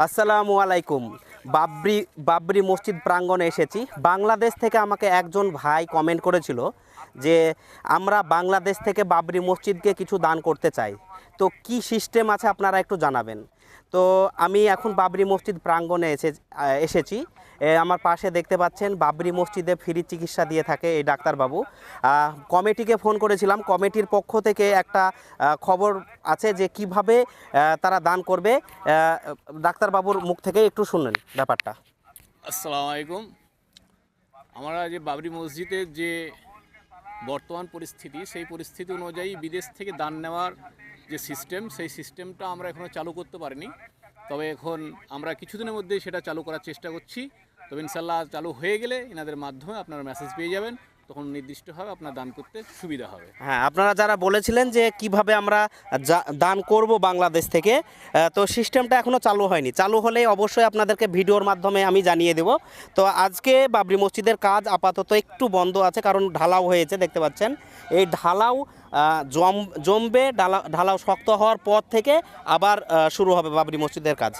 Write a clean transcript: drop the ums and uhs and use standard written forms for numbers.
আসসালামু আলাইকুম। বাবরি বাবরি মসজিদ প্রাঙ্গণে এসেছি। বাংলাদেশ থেকে আমাকে একজন ভাই কমেন্ট করেছিল যে আমরা বাংলাদেশ থেকে বাবরি মসজিদকে কিছু দান করতে চাই। তো কি সিস্টেম আছে আপনারা একটু জানাবেন। তো আমি এখন বাবরি মসজিদ প্রাঙ্গণে এসেছি। আমার পাশে দেখতে পাচ্ছেন বাবরি মসজিদে ফ্রি চিকিৎসা দিয়ে থাকে এই ডাক্তারবাবু। কমিটিকে ফোন করেছিলাম, কমিটির পক্ষ থেকে একটা খবর আছে যে কিভাবে তারা দান করবে। ডাক্তারবাবুর মুখ থেকে একটু শুনলেন ব্যাপারটা। আসসালামু আলাইকুম। আমরা যে বাবরি মসজিদের যে বর্তমান পরিস্থিতি, সেই পরিস্থিতি অনুযায়ী বিদেশ থেকে দান নেওয়ার যে সিস্টেম, সেই সিস্টেমটা আমরা এখনও চালু করতে পারিনি। তবে এখন আমরা কিছুদিনের মধ্যেই সেটা চালু করার চেষ্টা করছি। তবে ইনশাল্লাহ চালু হয়ে গেলে এনাদের মাধ্যমে আপনারা মেসেজ পেয়ে যাবেন, তখন নির্দিষ্টভাবে আপনার দান করতে সুবিধা হবে। হ্যাঁ, আপনারা যারা বলেছিলেন যে কিভাবে আমরা দান করব বাংলাদেশ থেকে, তো সিস্টেমটা এখনও চালু হয়নি। চালু হলে অবশ্যই আপনাদেরকে ভিডিওর মাধ্যমে আমি জানিয়ে দেব। তো আজকে বাবরি মসজিদের কাজ আপাতত একটু বন্ধ আছে, কারণ ঢালাও হয়েছে দেখতে পাচ্ছেন। এই ঢালাও জমবে, ঢালাও শক্ত হওয়ার পর থেকে আবার শুরু হবে বাবরি মসজিদের কাজ।